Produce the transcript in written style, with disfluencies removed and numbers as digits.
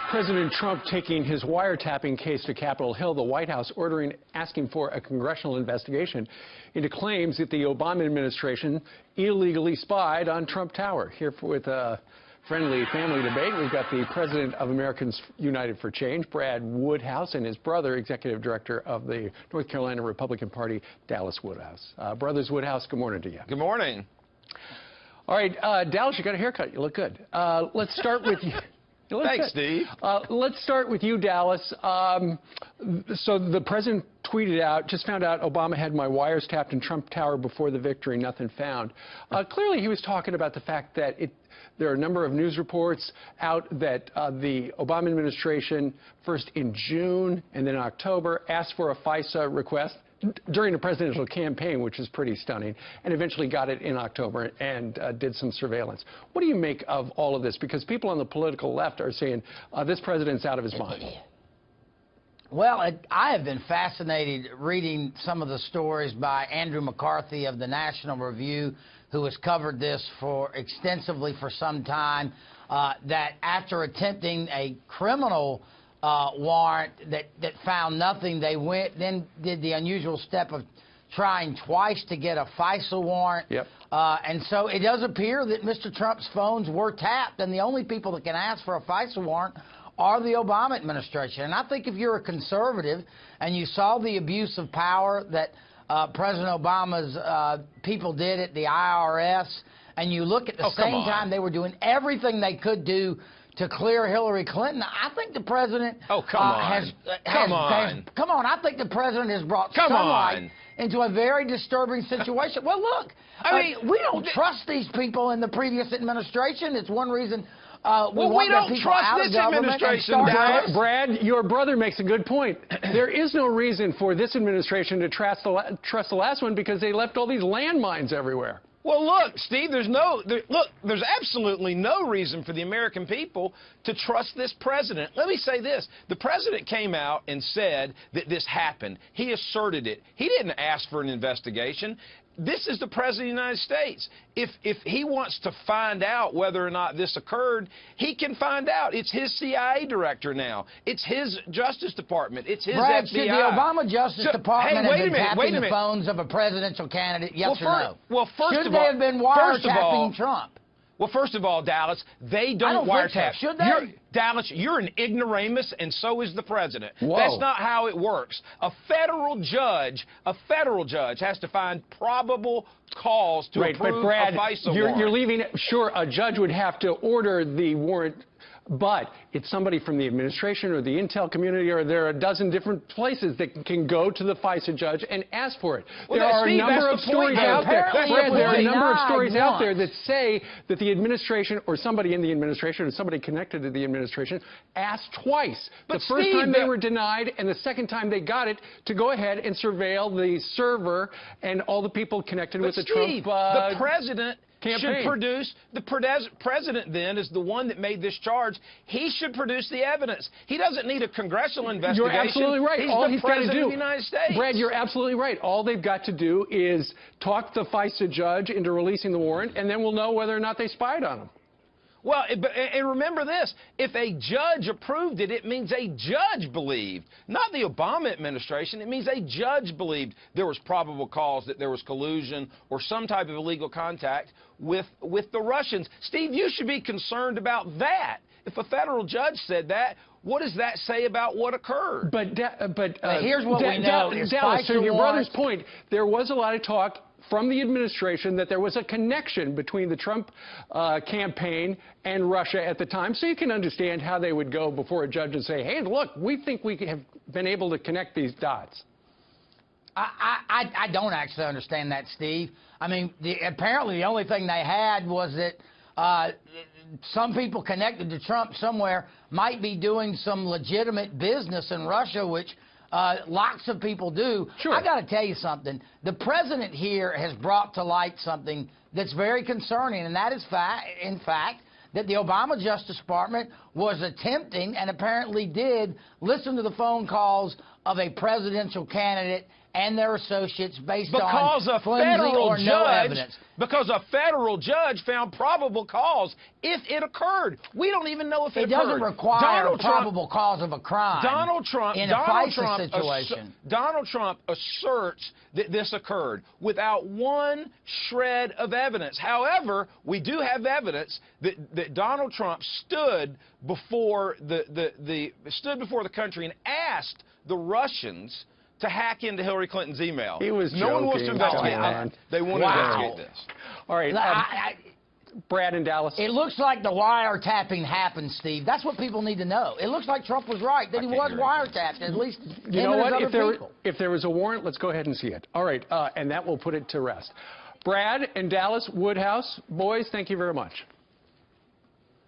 President Trump taking his wiretapping case to Capitol Hill, the White House asking for a congressional investigation into claims that the Obama administration illegally spied on Trump Tower. Here with a friendly family debate, we've got the president of Americans United for Change, Brad Woodhouse, and his brother, executive director of the North Carolina Republican Party, Dallas Woodhouse. Brothers Woodhouse, good morning to you. Good morning. All right, Dallas, you got a haircut. You look good. Let's start with you. Thanks, Steve. Let's start with you, Dallas. So the president tweeted out, just found out Obama had my wires tapped in Trump Tower before the victory, nothing found. Clearly, he was talking about the fact that there are a number of news reports out that the Obama administration, first in June and then in October, asked for a FISA request during the presidential campaign, which is pretty stunning, and eventually got it in October and did some surveillance. What do you make of all of this? Because people on the political left are saying this president's out of his mind. Well, I have been fascinated reading some of the stories by Andrew McCarthy of the National Review, who has covered this extensively for some time, that after attempting a criminal warrant that found nothing, they then did the unusual step of trying twice to get a FISA warrant. Yep. And so it does appear that Mr. Trump's phones were tapped, and the only people that can ask for a FISA warrant are the Obama administration. And I think if you're a conservative and you saw the abuse of power that President Obama's people did at the IRS, and you look at the same time they were doing everything they could do to clear Hillary Clinton, I think the president I think the president has brought sunlight into a very disturbing situation. Well, look, I mean, we don't trust these people in the previous administration. It's one reason we don't trust this administration. Brad, your brother makes a good point. There is no reason for this administration to trust the last one because they left all these landmines everywhere. Well, look, Steve, there's absolutely no reason for the American people to trust this president. Let me say this. The president came out and said that this happened. He asserted it. He didn't ask for an investigation. This is the president of the United States. If he wants to find out whether or not this occurred, he can find out. It's his CIA director now. It's his Justice Department. It's his Brad, FBI. Should the Obama Justice Department have been tapping the phones of a presidential candidate, yes or no? Well, first should of all, they have been wiretapping Trump? Well, first of all, Dallas, they don't wiretap. So. Should they? Dallas, you're an ignoramus, and so is the president. Whoa. That's not how it works. A federal judge has to find probable cause to approve but Brad, a FISA warrant. You're leaving it. Sure, a judge would have to order the warrant, but it's somebody from the administration or the intel community, or there are a dozen different places that can go to the FISA judge and ask for it. Well, there are a number of stories out there. Brad, there are a number of stories out there that say that the administration or somebody in the administration or somebody connected to the administration asked twice. But the first time they were denied, and the second time they got it, to go ahead and surveil the server and all the people connected with the Trump the president campaign. Should produce, the president then is the one that made this charge. He should produce the evidence. He doesn't need a congressional investigation. You're absolutely right. He's all the he's got to president do, of the United States. Brad, you're absolutely right. All they've got to do is talk the FISA judge into releasing the warrant, and then we'll know whether or not they spied on him. Well, and remember this, if a judge approved it, it means a judge believed. Not the Obama administration. It means a judge believed there was probable cause that there was collusion or some type of illegal contact with the Russians. Steve, you should be concerned about that. If a federal judge said that, what does that say about what occurred? But here's what we know. Dallas, to your brother's point, there was a lot of talk from the administration that there was a connection between the Trump campaign and Russia at the time. So you can understand how they would go before a judge and say, hey, look, we think we have been able to connect these dots. I don't actually understand that, Steve. I mean, apparently the only thing they had was that some people connected to Trump somewhere might be doing some legitimate business in Russia, which lots of people do. Sure. I got to tell you something. The president here has brought to light something that's very concerning, and that is, in fact, that the Obama Justice Department was attempting and apparently did listen to the phone calls of a presidential candidate and their associates based on flimsy or no evidence. Because a federal judge found probable cause if it occurred. We don't even know if it occurred. It doesn't require a probable cause of a crime in a FISA situation. Donald Trump asserts that this occurred without one shred of evidence. However, we do have evidence that Donald Trump stood before the country and asked the Russians to hack into Hillary Clinton's email. He was no one wants to investigate. They want to investigate this. All right, Brad in Dallas. It looks like the wiretapping happened, Steve. That's what people need to know. It looks like Trump was right, that he was wiretapped, at least you know what? If there was a warrant, let's go ahead and see it. All right, and that will put it to rest. Brad in Dallas, Woodhouse, boys, thank you very much.